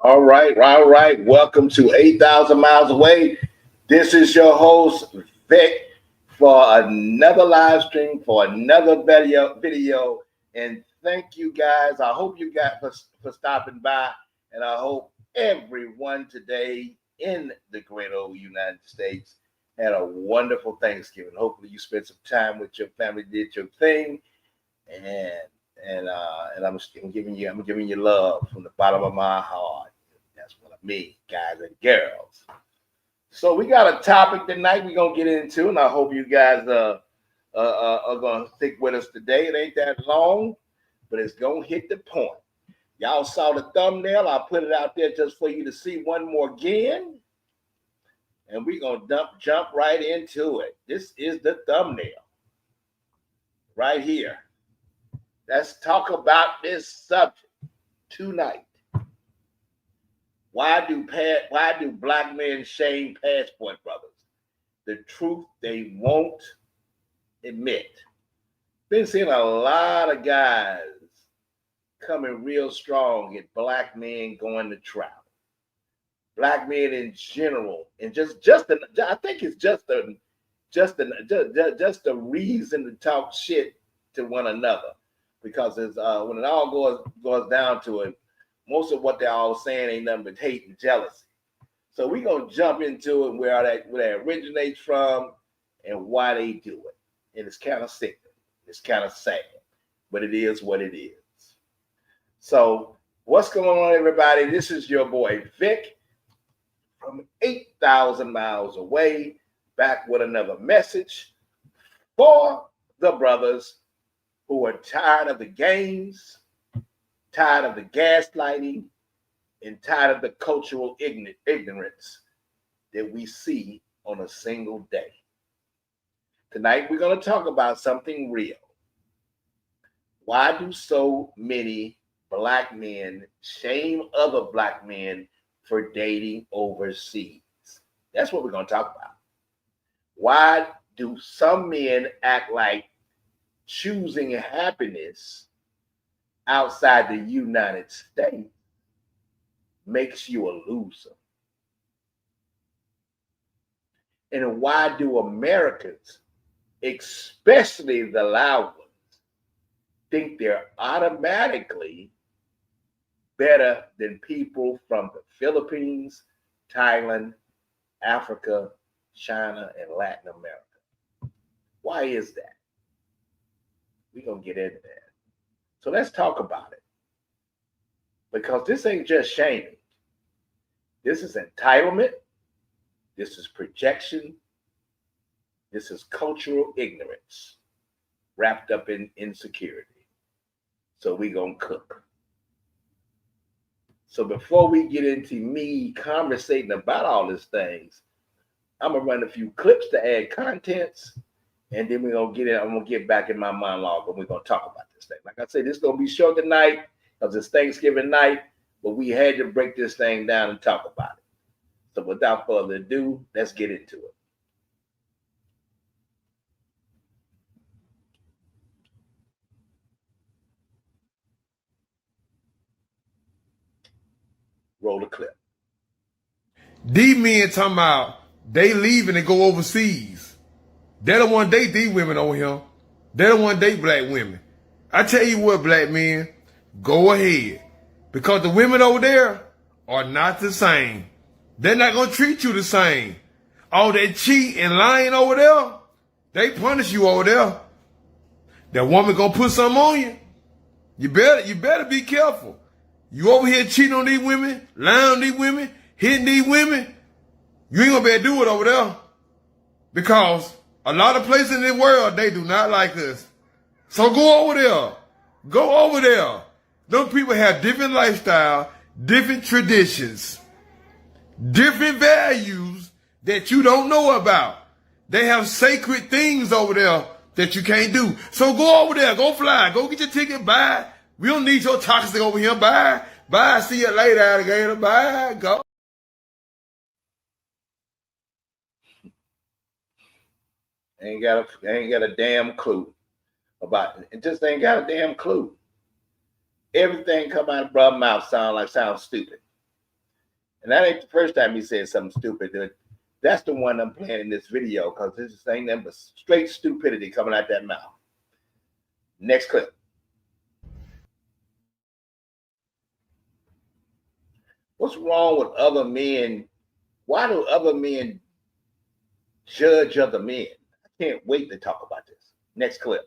All right, all right. Welcome to 8,000 Miles Away. This is your host, Vic, for another live stream, for another video. And thank you guys. I hope you guys for stopping by. And I hope everyone today in the great old United States had a wonderful Thanksgiving. Hopefully you spent some time with your family, did your thing, and and I'm giving you love from the bottom of my heart. That's what I mean, guys and girls. So we got a topic tonight we're gonna get into, and I hope you guys are gonna stick with us today. It ain't that long, but it's gonna hit the point. Y'all saw the thumbnail. I put it out there just for you to see one more again, and we're gonna jump right into it. This is the thumbnail right here. Let's talk about this subject tonight. Why do black men shame passport brothers? The truth they won't admit. Been seeing a lot of guys coming real strong at black men going to travel. Black men in general, and I think it's just a reason to talk shit to one another, because it's when it all goes down to it, most of what they're all saying ain't nothing but hate and jealousy. So we're going to jump into it, where that originates from and why they do it. And it's kind of sick. It's kind of sad, but it is what it is. So what's going on, everybody? This is your boy, Vic, from 8,000 miles away, back with another message for the brothers who are tired of the games, tired of the gaslighting, and tired of the cultural ignorance that we see on a single day. Tonight, we're going to talk about something real. Why do so many black men shame other black men for dating overseas? That's what we're going to talk about. Why do some men act like choosing happiness outside the United States makes you a loser? And why do Americans, especially the loud ones, think they're automatically better than people from the Philippines, Thailand, Africa, China, and Latin America? Why is that? We're going to get into that. So let's talk about it. Because this ain't just shaming. This is entitlement. This is projection. This is cultural ignorance wrapped up in insecurity. So we're going to cook. So before we get into me conversating about all these things, I'm going to run a few clips to add contents. And then we're going to get in. I'm going to get back in my monologue, and we're going to talk about this thing. Like I said, this is going to be short tonight because it's Thanksgiving night, but we had to break this thing down and talk about it. So without further ado, let's get into it. Roll the clip. These men talking about they leaving and go overseas. They don't want to date these women over here. They don't want to date black women. I tell you what, black men, go ahead. Because the women over there are not the same. They're not going to treat you the same. All that cheat and lying over there, they punish you over there. That woman going to put something on you. You better be careful. You over here cheating on these women, lying on these women, hitting these women. You ain't going to be able to do it over there. Because a lot of places in the world, they do not like us. So go over there. Go over there. Those people have different lifestyle, different traditions, different values that you don't know about. They have sacred things over there that you can't do. So go over there. Go fly. Go get your ticket. Bye. We don't need your toxic over here. Bye. Bye. See you later, alligator. Bye. Go. Ain't got a damn clue about it. Just ain't got a damn clue. Everything come out of brother's mouth sounds stupid. And that ain't the first time he said something stupid. That's the one I'm playing in this video because this ain't nothing but straight stupidity coming out that mouth. Next clip. What's wrong with other men? Why do other men judge other men? I can't wait to talk about this. Next clip.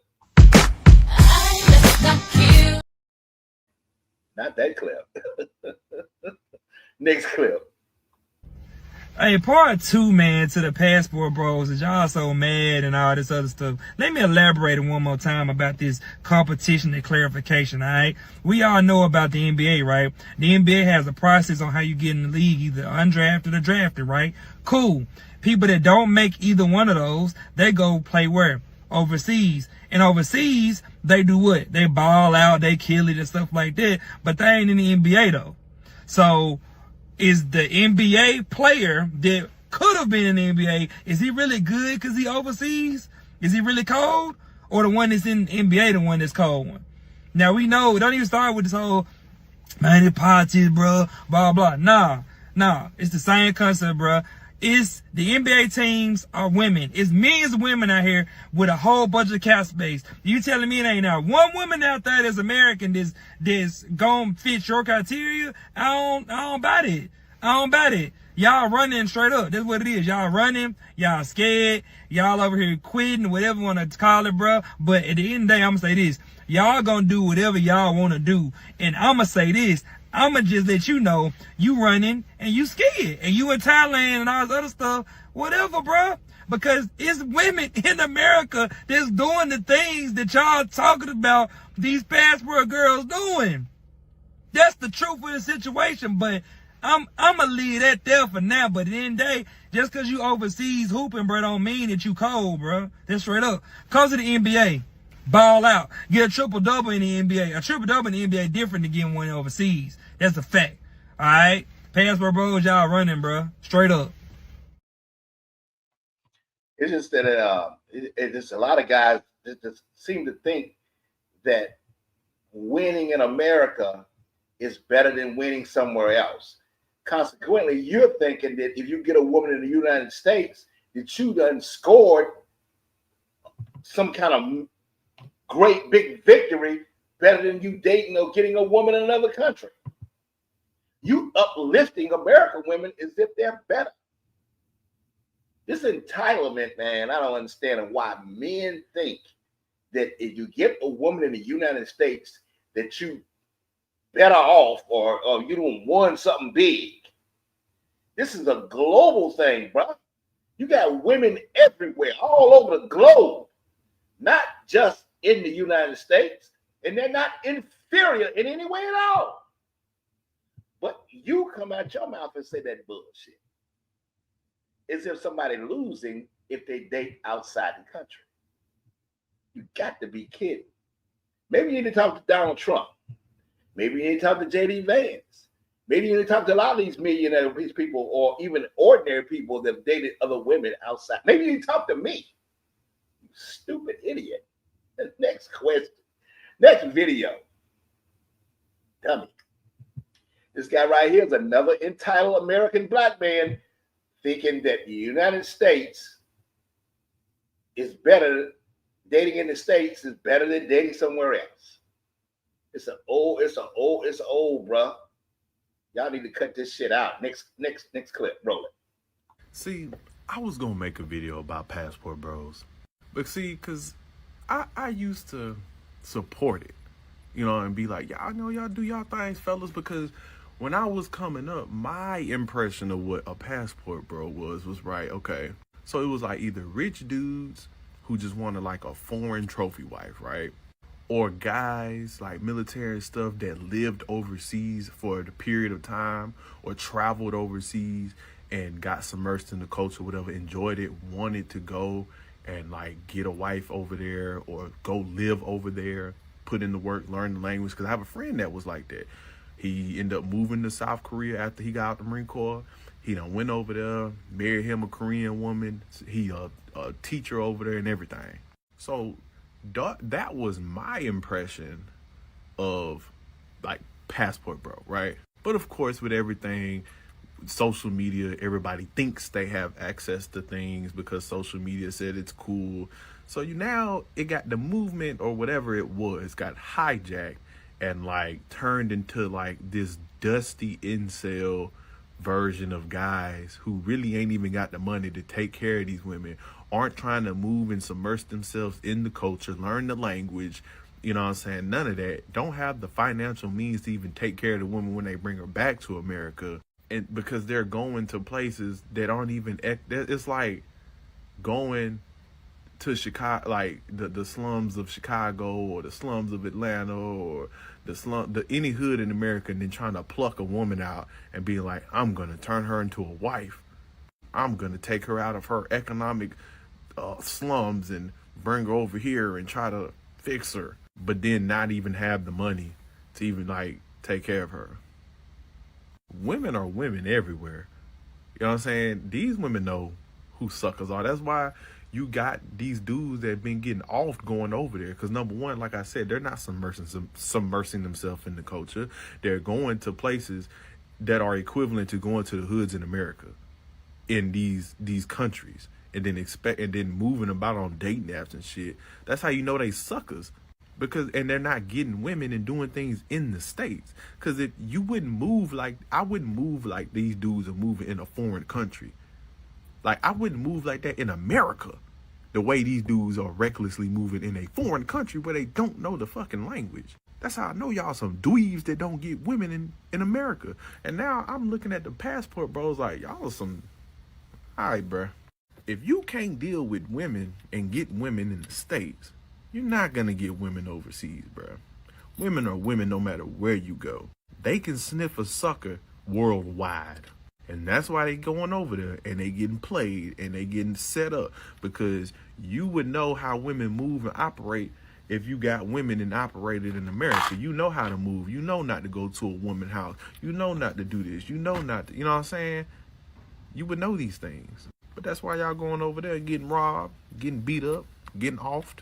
Not that clip. Next clip. Hey, part 2, man, to the passport bros, is y'all so mad and all this other stuff. Let me elaborate one more time about this competition and clarification, all right? We all know about the NBA, right? The NBA has a process on how you get in the league, either undrafted or drafted, right? Cool. People that don't make either one of those, they go play where? Overseas. And overseas, they do what? They ball out, they kill it and stuff like that, but they ain't in the NBA, though. So, is the NBA player that could have been in the NBA, is he really good because he overseas? Is he really cold? Or the one that's in the NBA, the one that's cold one? Now we know, don't even start with this whole, man, it's politics, bro, blah, blah. Nah, it's the same concept, bro. It's the NBA teams are women. It's millions of women out here with a whole bunch of cap space. You telling me it ain't now one woman out there that's American that's gonna fit your criteria? I don't buy it. I don't buy it. Y'all running straight up. That's what it is. Y'all running. Y'all scared. Y'all over here quitting, whatever you want to call it, bro. But at the end of the day, I'm gonna say this. Y'all gonna do whatever y'all want to do. And I'm gonna say this. I'ma just let you know you running and you scared and you in Thailand and all this other stuff, whatever, bro. Because it's women in America that's doing the things that y'all talking about these passport girls doing. That's the truth of the situation. But I'ma leave that there for now. But at the end of the day, just because you overseas hooping, bro, don't mean that you cold, bro. That's straight up. Cause of the NBA. Ball out. Get a triple-double in the NBA. A triple-double in the NBA different than getting one overseas. That's a fact. All right? Passport bros, y'all running, bro. Straight up. It's just that it's just a lot of guys that just seem to think that winning in America is better than winning somewhere else. Consequently, you're thinking that if you get a woman in the United States, that you done scored some kind of great big victory better than you dating or getting a woman in another country. You uplifting American women as if they're better. This entitlement, man, I don't understand why men think that if you get a woman in the United States that you better off or you done won something big. This is a global thing, bro. You got women everywhere, all over the globe, not just in the United States, and they're not inferior in any way at all. But you come out your mouth and say that bullshit. As if somebody losing if they date outside the country. You got to be kidding. Maybe you need to talk to Donald Trump. Maybe you need to talk to J.D. Vance. Maybe you need to talk to a lot of these millionaire people or even ordinary people that have dated other women outside. Maybe you need to talk to me. You stupid idiot. Next question. Next video. Dummy. This guy right here is another entitled American black man thinking that the United States is better, dating in the States is better than dating somewhere else. It's old, bro. Y'all need to cut this shit out. Next clip, roll it. See, I was gonna make a video about passport bros, but see, cause I used to support it, you know, and be like, y'all know y'all do y'all things, fellas, because when I was coming up, my impression of what a passport bro was right, okay. So it was like either rich dudes who just wanted like a foreign trophy wife, right? Or guys like military stuff that lived overseas for the period of time or traveled overseas and got submersed in the culture, whatever, enjoyed it, wanted to go and like get a wife over there or go live over there, put in the work, learn the language. Cause I have a friend that was like that. He ended up moving to South Korea after he got out the Marine Corps. He done went over there, married him a Korean woman. He a teacher over there and everything. So that was my impression of like passport bro, right? But of course, with everything, social media, everybody thinks they have access to things because social media said it's cool. So now it got the movement or whatever it was got hijacked and like turned into like this dusty incel version of guys who really ain't even got the money to take care of these women, aren't trying to move and submerge themselves in the culture, learn the language, you know what I'm saying? None of that. Don't have the financial means to even take care of the woman when they bring her back to America. And because they're going to places that aren't even, it's like going to Chicago, like the slums of Chicago or the slums of Atlanta or any hood in America, and then trying to pluck a woman out and be like, I'm going to turn her into a wife. I'm going to take her out of her economic slums and bring her over here and try to fix her, but then not even have the money to even like take care of her. Women are women everywhere. You know what I'm saying? These women know who suckers are. That's why you got these dudes that have been getting off going over there. Because number one, like I said, they're not submersing themselves in the culture. They're going to places that are equivalent to going to the hoods in America, in these countries, and then moving about on dating apps and shit. That's how you know they suckers. And they're not getting women and doing things in the States. Because if you wouldn't move I wouldn't move like these dudes are moving in a foreign country. Like, I wouldn't move like that in America, the way these dudes are recklessly moving in a foreign country where they don't know the fucking language. That's how I know y'all some dweebs that don't get women in America. And now I'm looking at the passport bros like, y'all are some, all right, bruh. If you can't deal with women and get women in the States, you're not going to get women overseas, bruh. Women are women no matter where you go. They can sniff a sucker worldwide. And that's why they going over there and they getting played and they getting set up, because you would know how women move and operate if you got women and operated in America. You know how to move. You know not to go to a woman's house. You know not to do this. You know not to, you know what I'm saying? You would know these things. But that's why y'all going over there getting robbed, getting beat up, getting offed.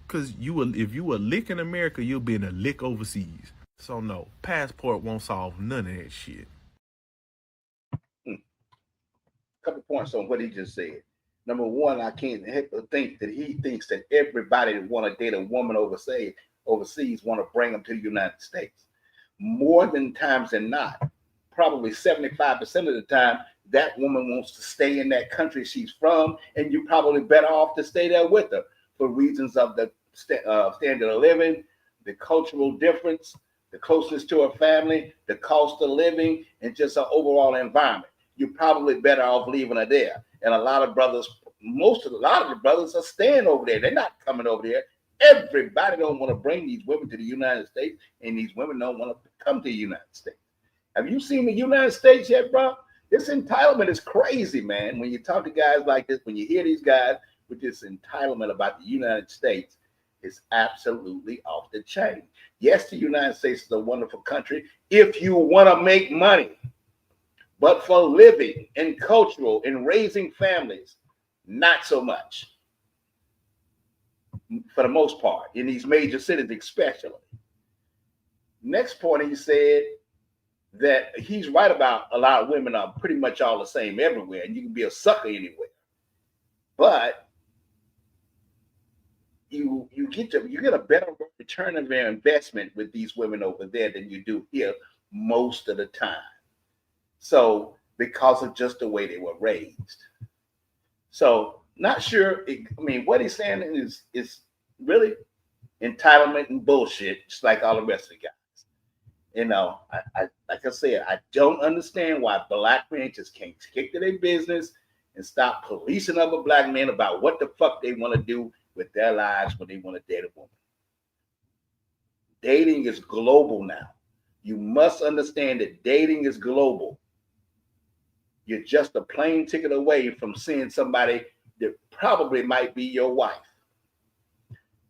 Because if you a lick in America, you'll be in a lick overseas. So no, passport won't solve none of that shit. Couple points on what he just said. Number one, I can't help but think that he thinks that everybody that want to date a woman overseas want to bring them to the United States. More than times than not, probably 75% of the time, that woman wants to stay in that country she's from, and you're probably better off to stay there with her for reasons of the standard of living, the cultural difference, the closeness to her family, the cost of living, and just her overall environment. You're probably better off leaving her there. And a lot of the brothers are staying over there. They're not coming over there. Everybody don't want to bring these women to the United States, and these women don't want to come to the United States. Have you seen the United States yet, bro? This entitlement is crazy, man. When you talk to guys like this, when you hear these guys with this entitlement about the United States, it's absolutely off the chain. Yes, the United States is a wonderful country if you want to make money. But for living and cultural and raising families, not so much. For the most part, in these major cities especially. Next point, he said that he's right about a lot of women are pretty much all the same everywhere, and you can be a sucker anywhere. But you get a better return of their investment with these women over there than you do here most of the time. So, because of just the way they were raised. So, not sure. What he's saying is really entitlement and bullshit, just like all the rest of the guys. You know, I like I said, I don't understand why black men just can't stick to their business and stop policing other black men about what the fuck they want to do with their lives when they want to date a woman. Dating is global now. You must understand that dating is global. You're just a plane ticket away from seeing somebody that probably might be your wife.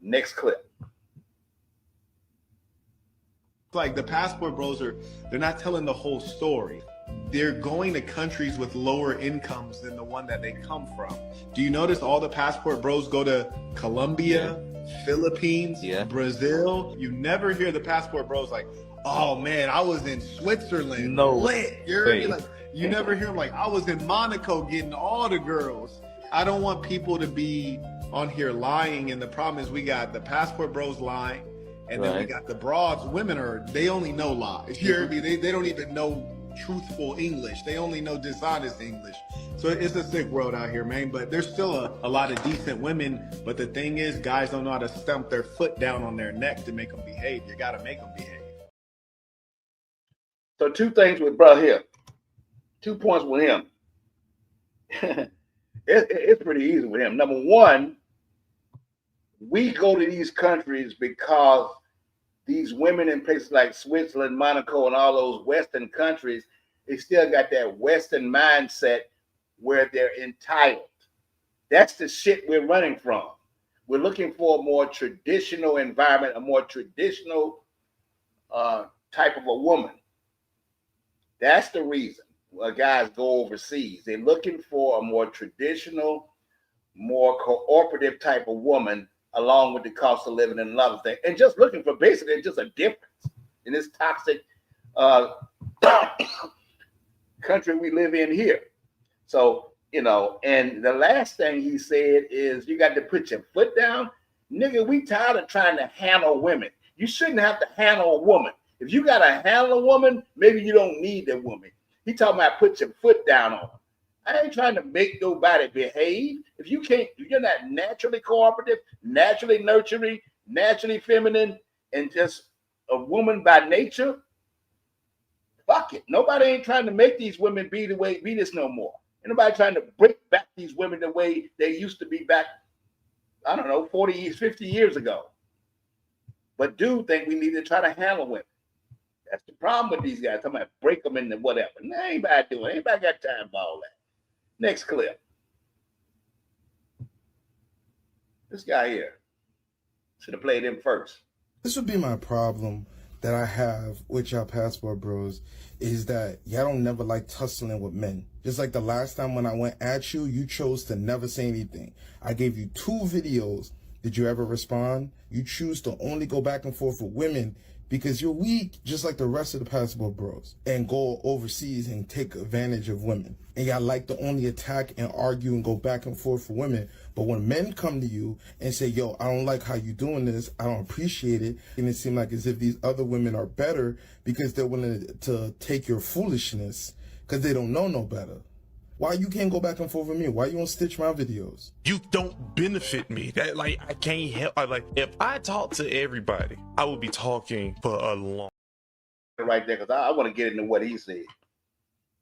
Next clip. Like the passport bros they're not telling the whole story. They're going to countries with lower incomes than the one that they come from. Do you notice all the passport bros go to Colombia, Philippines, Brazil? You never hear the passport bros like, oh man, I was in Switzerland. No lit. way. Like, You never hear them like, I was in Monaco getting all the girls. I don't want people to be on here lying. And the problem is we got the passport bros lying. And then we got the broads. Women they only know lies. You hear me? They don't even know truthful English. They only know dishonest English. So it's a sick world out here, man. But there's still a lot of decent women. But the thing is, guys don't know how to stump their foot down on their neck to make them behave. You got to make them behave. So 2 things with bro here. 2 points with him. It's pretty easy with him. Number one, we go to these countries because these women in places like Switzerland, Monaco, and all those Western countries, they still got that Western mindset where they're entitled. That's the shit we're running from. We're looking for a more traditional environment, a more traditional type of a woman. That's the reason guys go overseas. They're looking for a more traditional, more cooperative type of woman, along with the cost of living and another thing, and just looking for basically just a difference in this toxic country we live in here. So, and the last thing he said is you got to put your foot down. Nigga, we tired of trying to handle women. You shouldn't have to handle a woman. If you got to handle a woman, maybe you don't need a woman. He talking about put your foot down on her. I ain't trying to make nobody behave. If you're not naturally cooperative, naturally nurturing, naturally feminine, and just a woman by nature, fuck it. Nobody ain't trying to make these women be this no more. Ain't nobody trying to break back these women the way they used to be back, I don't know, 40 years, 50 years ago. But do think we need to try to handle women. That's the problem with these guys. Talking about break them into whatever. Nah, anybody doing it. Anybody got time for all that. Next clip. This guy here. Should have played him first. This would be my problem that I have with y'all passport bros, is that y'all don't never like tussling with men. Just like the last time when I went at you, you chose to never say anything. I gave you 2 videos. Did you ever respond? You choose to only go back and forth with women because you're weak, just like the rest of the passport bros, and go overseas and take advantage of women. And y'all like to only attack and argue and go back and forth for women. But when men come to you and say, yo, I don't like how you doing this, I don't appreciate it, and it seems like as if these other women are better because they're willing to take your foolishness because they don't know no better. Why you can't go back and forth with me? Why you don't stitch my videos? You don't benefit me. That I can't help. If I talk to everybody, I would be talking for a long. Right there, because I want to get into what he said.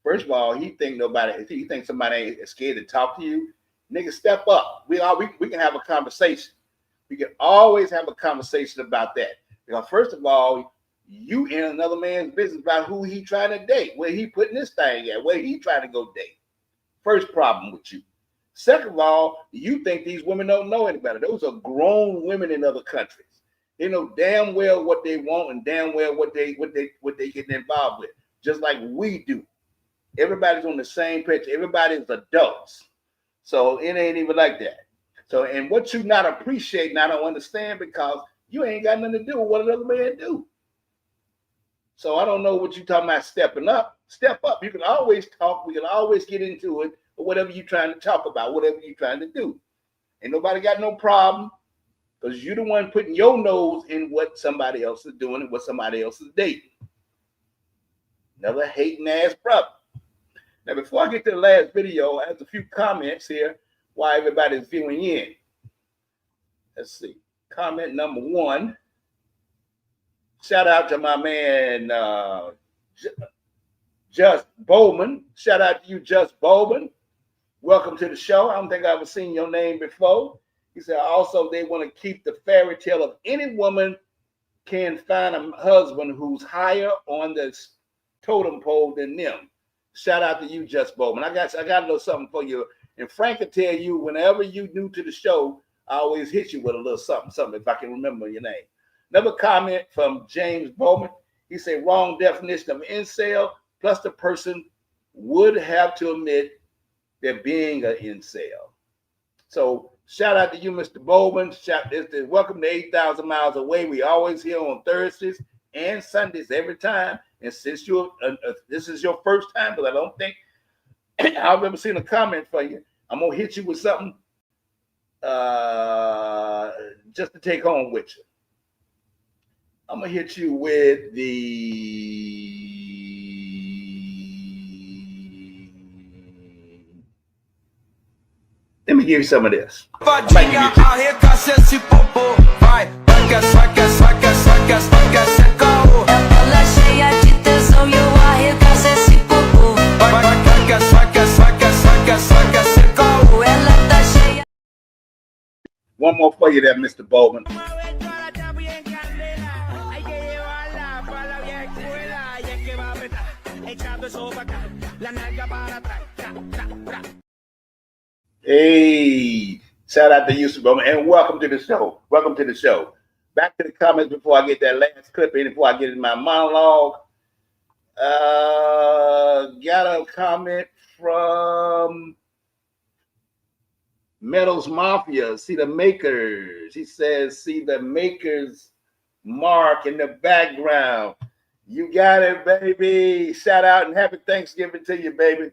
First of all, he think somebody ain't scared to talk to you. Nigga, step up. We can have a conversation. We can always have a conversation about that. Because first of all, you in another man's business about who he trying to date, where he putting this thing at, where he trying to go date. First problem with you. Second of all, you think these women don't know any better. Those are grown women in other countries. They know damn well what they want and damn well what they getting involved with, just like we do. Everybody's on the same page. Everybody's adults. So it ain't even like that. So, and what you not appreciate, I don't understand because you ain't got nothing to do with what another man do. So I don't know what you talking about stepping up. Step up. You can always talk. We can always get into it, or whatever you're trying to talk about, whatever you're trying to do. Ain't nobody got no problem because you're the one putting your nose in what somebody else is doing and what somebody else is dating. Another hating ass brother. Now, before I get to the last video, I have a few comments here while everybody's viewing in. Let's see. Comment number 1. Shout out to my man, Just Bowman. Shout out to you, Just Bowman. Welcome to the show. I don't think I've ever seen your name before. He said also they want to keep the fairy tale of any woman can find a husband who's higher on the totem pole than them. Shout out to you, Just Bowman. I got a little something for you. And Frank can tell you whenever you new to the show, I always hit you with a little something if I can remember your name. Another comment from James Bowman. He said wrong definition of incel. Plus, the person would have to admit they're being an incel. So, shout out to you, Mr. Bowman. Welcome to 8,000 Miles Away. We always here on Thursdays and Sundays every time And since you're this is your first time, but I don't think I've ever seen a comment for you, I'm gonna hit you with something just to take home with you. I'm gonna hit you with the let me give you some of this. Vodinha, arregaça esse popô, vai, saca, saca, saca, saca, saca, saca, ela cheia de tesão e eu arregaço esse popô, vai, saca, saca, saca, saca, saca, saca, ela tá cheia. One more for you there, Mr. Bowman. Hey, shout out to you, Bowman, and welcome to the show. Welcome to the show. Back to the comments before I get that last clip in, before I get in my monologue. Got a comment from Metals Mafia. See the makers. He says, see the makers mark in the background. You got it, baby. Shout out and happy Thanksgiving to you, baby.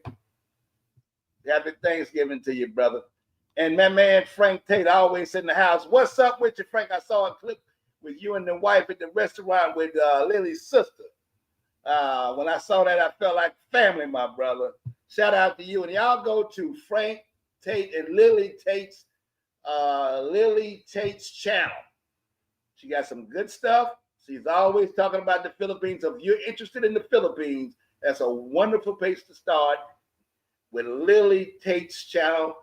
Happy Thanksgiving to you, brother. And my man Frank Tate always in the house. What's up with you, Frank? I saw a clip with you and the wife at the restaurant with Lily's sister. When I saw that, I felt like family, my brother. Shout out to you. And y'all go to Frank Tate and Lily Tate's channel. She got some good stuff. She's always talking about the Philippines. So if you're interested in the Philippines, that's a wonderful place to start with Lily Tate's channel.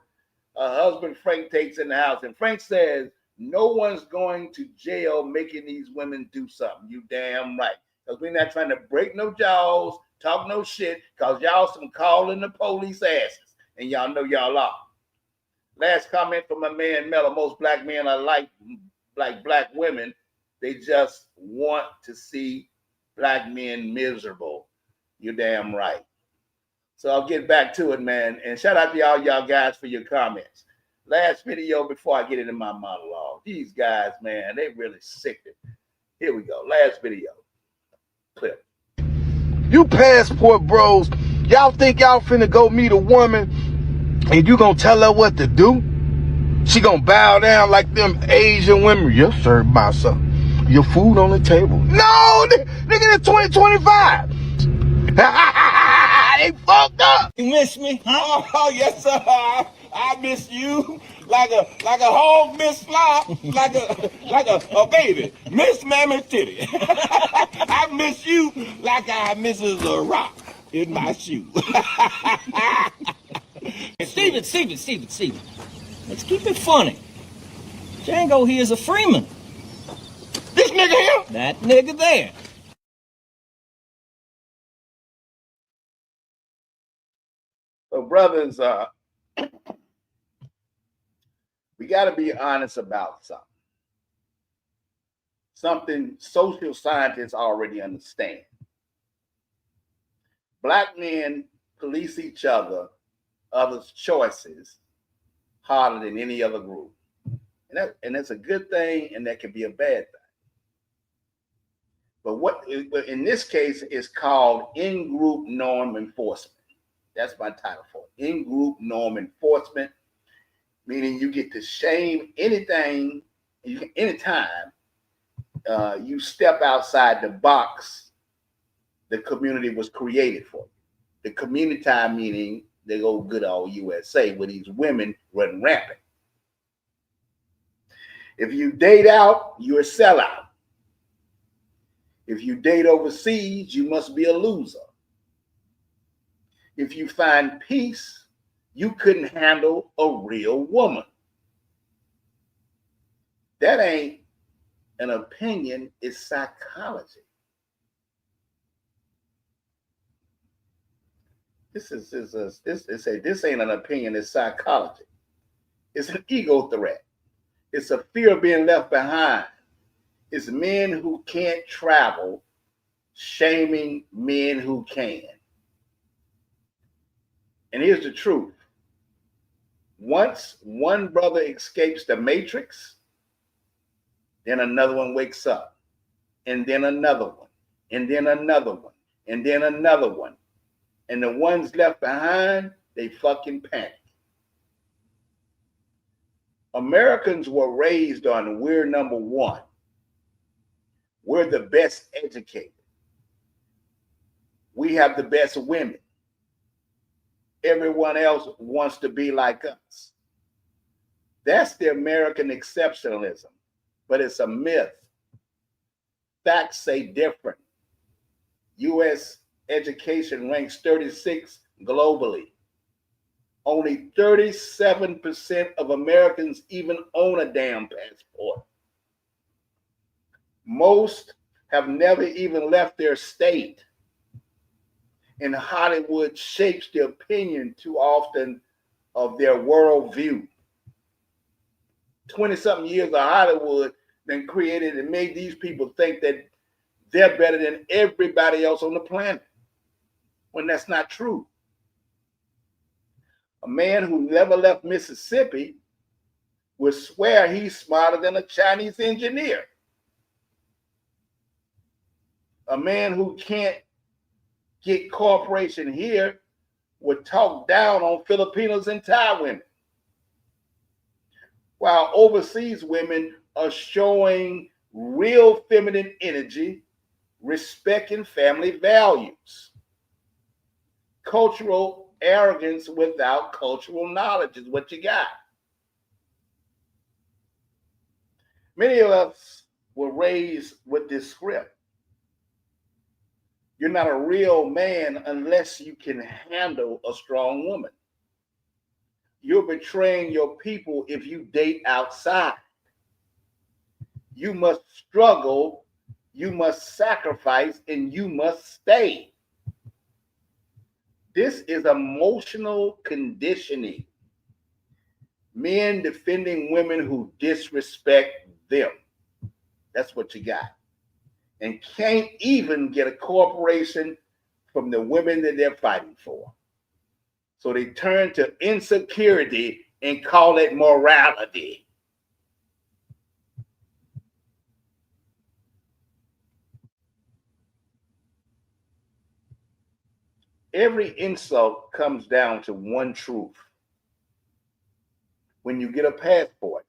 Her husband Frank Tate's in the house. And Frank says, no one's going to jail making these women do something. You damn right. Because we're not trying to break no jaws, talk no shit, because y'all some calling the police asses. And y'all know y'all are. Last comment from my man Mello. Most black men are like black women. They just want to see black men miserable. You're damn right. So I'll get back to it, man. And shout out to y'all guys for your comments. Last video before I get into my monologue. These guys, man, they really sick it. Here we go. Last video. Clip. You passport bros, y'all think y'all finna go meet a woman and you gonna tell her what to do? She gonna bow down like them Asian women. Yes, sir, my son. Your food on the table. No, nigga, it's 2025. They fucked up. You miss me? Huh? Oh, yes, sir. I miss you like a hog miss fly, like a baby. Miss Mammy Titty. I miss you like I misses a rock in my shoe. Steven. Let's keep it funny. Django here is a Freeman. This nigga here? That nigga there. So, brothers, we got to be honest about something. Something social scientists already understand. Black men police each other's choices harder than any other group. And that's a good thing, and that can be a bad thing. But what in this case is called in-group norm enforcement. That's my title for it. In-group norm enforcement, meaning you get to shame anything, anytime you step outside the box the community was created for. The community time meaning they go good old USA where these women run rampant. If you date out, you're a sellout. If you date overseas, you must be a loser. If you find peace, you couldn't handle a real woman. That ain't an opinion, it's psychology. This ain't an opinion, it's psychology. It's an ego threat. It's a fear of being left behind. It's men who can't travel shaming men who can. And here's the truth. Once one brother escapes the matrix, then another one wakes up, and then another one, and then another one, and then another one. And the ones left behind, they fucking panic. Americans were raised on we're number one. We're the best educated. We have the best women. Everyone else wants to be like us. That's the American exceptionalism, but it's a myth. Facts say different. U.S. education ranks 36 globally. Only 37% of Americans even own a damn passport. Most have never even left their state. And Hollywood shapes the opinion too often of their worldview. 20-something years of Hollywood then created and made these people think that they're better than everybody else on the planet, when that's not true. A man who never left Mississippi would swear he's smarter than a Chinese engineer. A man who can't get cooperation here would talk down on Filipinos and Thai women, while overseas women are showing real feminine energy, respect, and family values. Cultural arrogance without cultural knowledge is what you got. Many of us were raised with this script. You're not a real man unless you can handle a strong woman. You're betraying your people if you date outside. You must struggle, you must sacrifice, and you must stay. This is emotional conditioning. Men defending women who disrespect them. That's what you got. And can't even get a cooperation from the women that they're fighting for. So they turn to insecurity and call it morality. Every insult comes down to one truth. When you get a passport,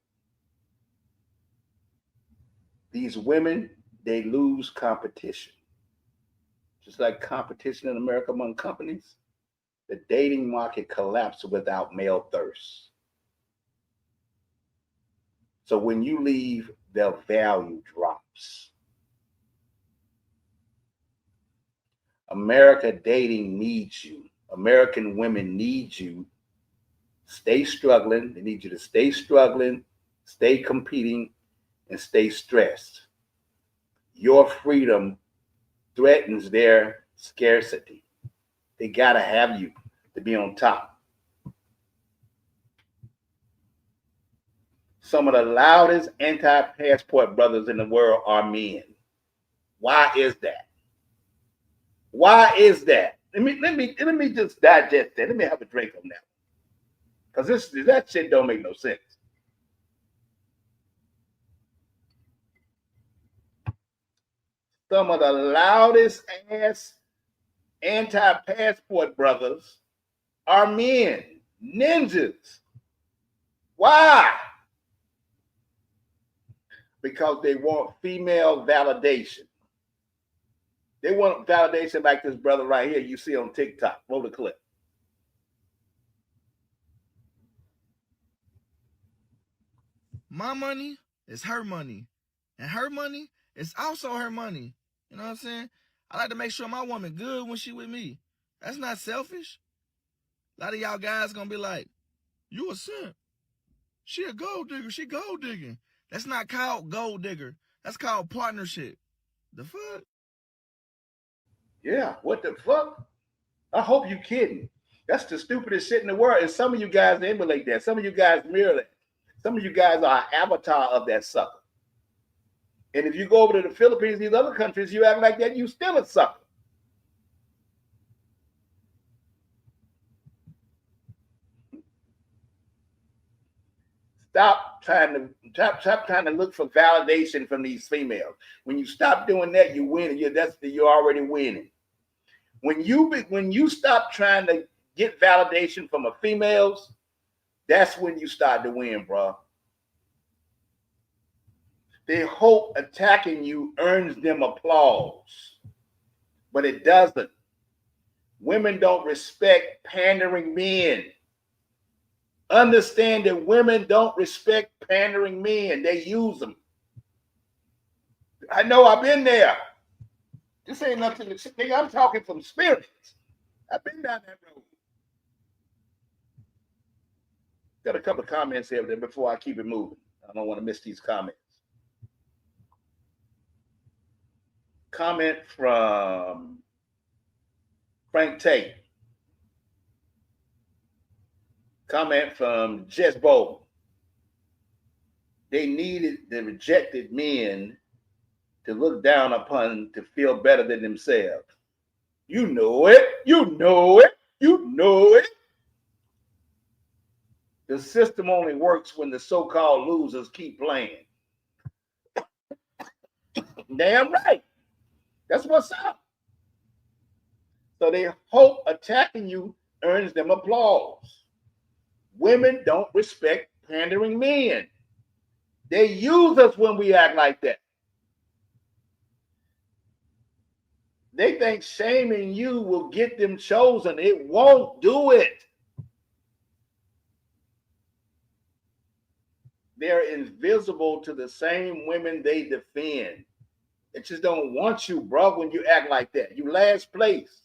these women, they lose competition. Just like competition in America among companies, the dating market collapsed without male thirst. So when you leave, their value drops. America dating needs you. American women need you. Stay struggling. They need you to stay struggling, stay competing, and stay stressed. Your freedom threatens their scarcity. They gotta have you to be on top. Some of the loudest anti-passport brothers in the world are men. Why is that? Why is that? Let me just digest that. Let me have a drink on that. Because that shit don't make no sense. Some of the loudest ass anti-passport brothers are men, ninjas. Why? Because they want female validation. They want validation like this brother right here you see on TikTok. Roll the clip. My money is her money. And her money is also her money. You know what I'm saying? I like to make sure my woman good when she with me. That's not selfish. A lot of y'all guys gonna be like, you a simp. She a gold digger. She gold digging. That's not called gold digger. That's called partnership. The fuck? Yeah, what the fuck? I hope you kidding. That's the stupidest shit in the world. And some of you guys emulate that. Some of you guys mirror that. Some of you guys are an avatar of that sucker. And if you go over to the Philippines, these other countries, you act like that, you still a sucker. Stop trying to look for validation from these females. When you stop doing that, you win. You're already winning. When you stop trying to get validation from the females, that's when you start to win, bro. They hope attacking you earns them applause, but it doesn't. Women don't respect pandering men. Understand that women don't respect pandering men. They use them. I know, I've been there. This ain't nothing to nigga, I'm talking from experience. I've been down that road. Got a couple of comments here before I keep it moving. I don't want to miss these comments. Comment from Frank Tate. Comment from Jess Bowen. They needed the rejected men to look down upon to feel better than themselves. You know it. You know it. You know it. The system only works when the so-called losers keep playing. Damn right. That's what's up. So they hope attacking you earns them applause. Women don't respect pandering men. They use us when we act like that. They think shaming you will get them chosen. It won't do it. They're invisible to the same women they defend. They just don't want you, bro, when you act like that. You last place.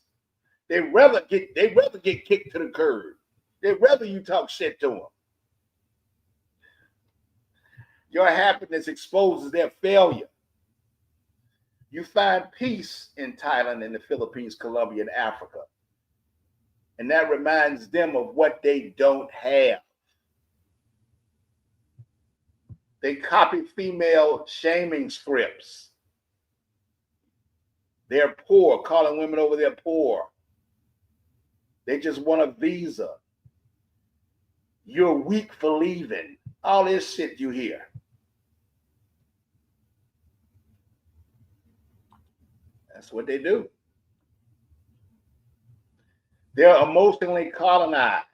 They'd rather get kicked to the curb. They'd rather you talk shit to them. Your happiness exposes their failure. You find peace in Thailand, in the Philippines, Colombia, and Africa. And that reminds them of what they don't have. They copy female shaming scripts. They're poor, calling women over there poor. They just want a visa. You're weak for leaving. All this shit you hear. That's what they do. They're emotionally colonized.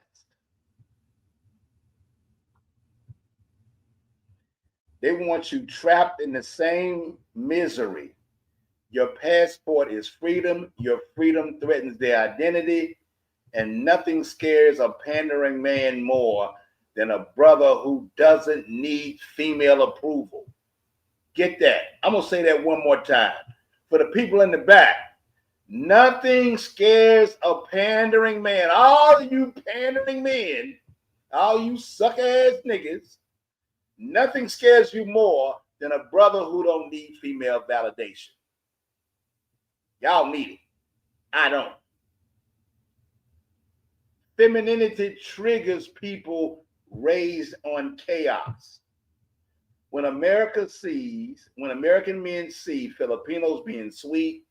They want you trapped in the same misery. Your passport is freedom. Your freedom threatens their identity. And nothing scares a pandering man more than a brother who doesn't need female approval. Get that. I'm going to say that one more time. For the people in the back, nothing scares a pandering man. All you pandering men, all you suck-ass niggas, nothing scares you more than a brother who don't need female validation. Y'all need it. I don't. Femininity triggers people raised on chaos. When American men see Filipinos being sweet,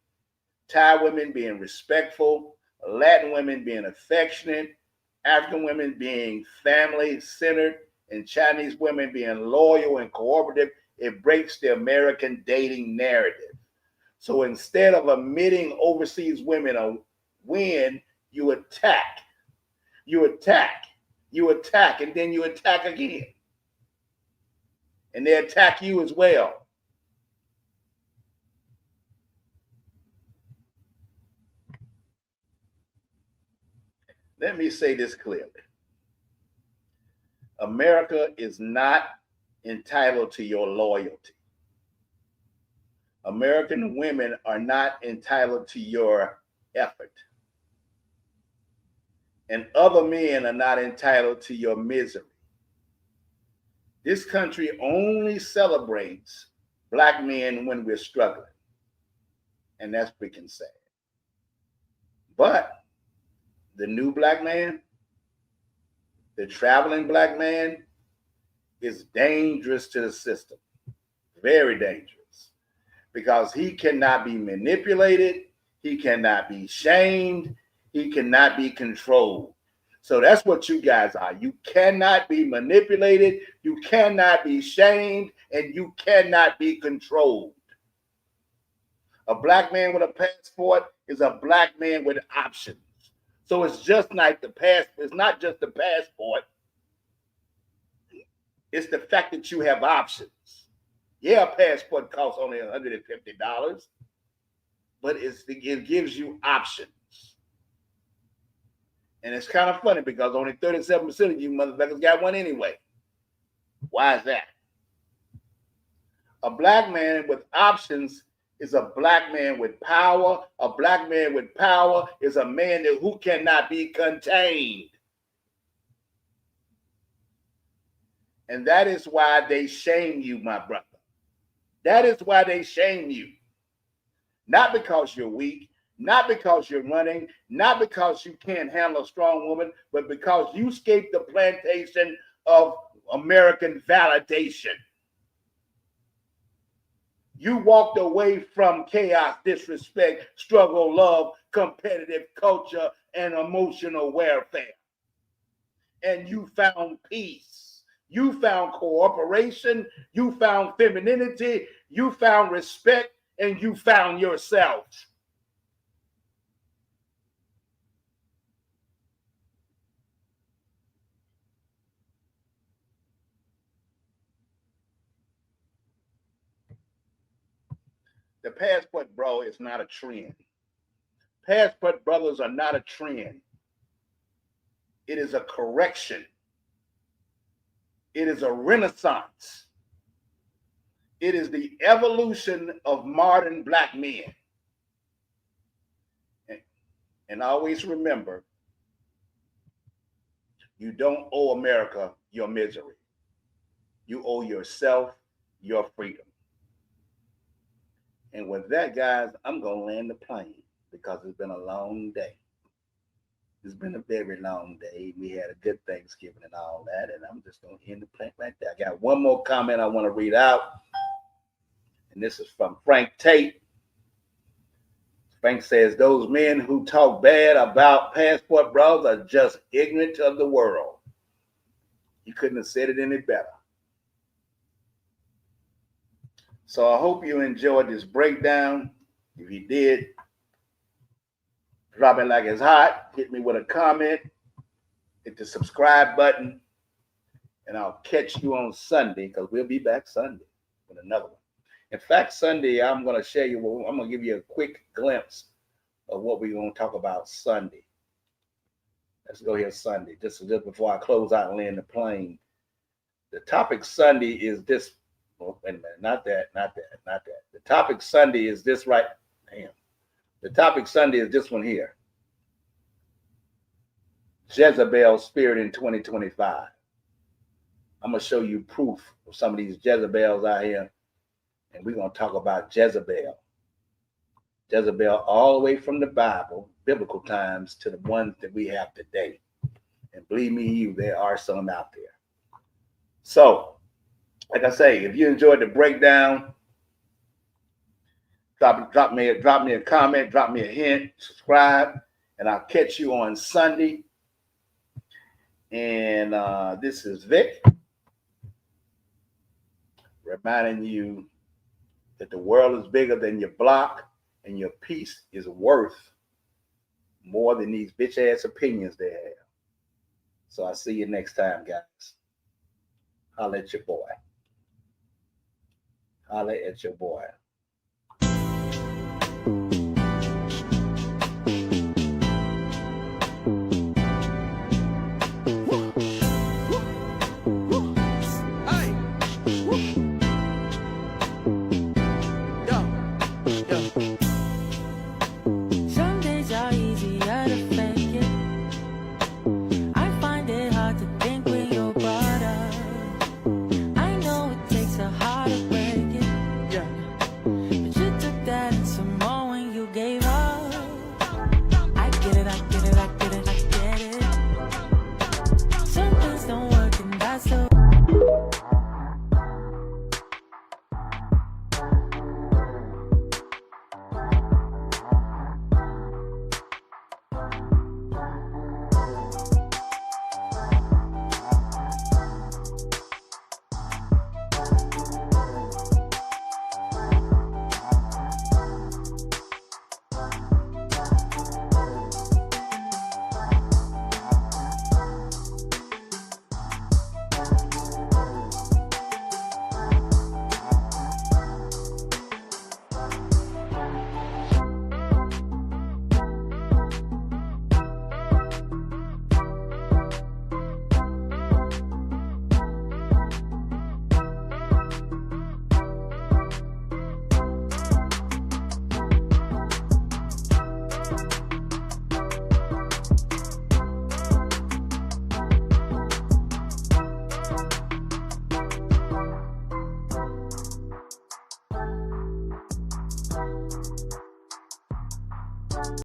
Thai women being respectful, Latin women being affectionate, African women being family-centered, and Chinese women being loyal and cooperative, it breaks the American dating narrative. So instead of admitting overseas women a win, you attack. You attack. You attack, and then you attack again. And they attack you as well. Let me say this clearly. America is not entitled to your loyalty. American women are not entitled to your effort. And other men are not entitled to your misery. This country only celebrates Black men when we're struggling. And that's freaking sad. But the new Black man, the traveling Black man, is dangerous to the system. Very dangerous. Because he cannot be manipulated. He cannot be shamed. He cannot be controlled. So that's what you guys are. You cannot be manipulated. You cannot be shamed. And you cannot be controlled. A Black man with a passport is a black man with options. So it's just like the passport. It's not just the passport. It's the fact that you have options. Yeah, a passport costs only $150, but it gives you options. And it's kind of funny because only 37% of you motherfuckers got one anyway. Why is that? A black man with options is a black man with power. A black man with power is a man who cannot be contained. And that is why they shame you, my brother. That is why they shame you. Not because you're weak, not because you're running, not because you can't handle a strong woman, but because you escaped the plantation of American validation. You walked away from chaos, disrespect, struggle, love, competitive culture, and emotional welfare. And you found peace. You found cooperation. You found femininity. You found respect. And you found yourself. The passport bro is not a trend. Passport brothers are not a trend. It is a correction. It is a renaissance. It is the evolution of modern black men. And always remember, you don't owe America your misery. You owe yourself your freedom. And with that, guys, I'm going to land the plane because it's been a long day. It's been a very long day. We had a good Thanksgiving and all that, and I'm just going to end the plane right there. I got one more comment I want to read out, and this is from Frank Tate. Frank says, those men who talk bad about passport bros are just ignorant of the world. He couldn't have said it any better. So I hope you enjoyed this breakdown. If you did, drop it like it's hot. Hit me with a comment. Hit the subscribe button. And I'll catch you on Sunday because we'll be back Sunday with another one. In fact, Sunday, I'm going to share you, I'm going to give you a quick glimpse of what we're going to talk about Sunday. Let's go here Sunday. Just before I close out and land the plane. The topic Sunday is this. Oh, wait a minute. Not that. The topic Sunday is this right. Damn. The topic Sunday is this one here. Jezebel spirit in 2025. I'm going to show you proof of some of these Jezebels out here. And we're going to talk about Jezebel. Jezebel all the way from the Bible, biblical times, to the ones that we have today. And believe me, there are some out there. So, like I say, if you enjoyed the breakdown, drop me a comment, drop me a hint, subscribe, and I'll catch you on Sunday. And this is Vic, reminding you that the world is bigger than your block, and your peace is worth more than these bitch ass opinions they have. So I'll see you next time, guys. Holla at your boy. Holla at your boy. Hey.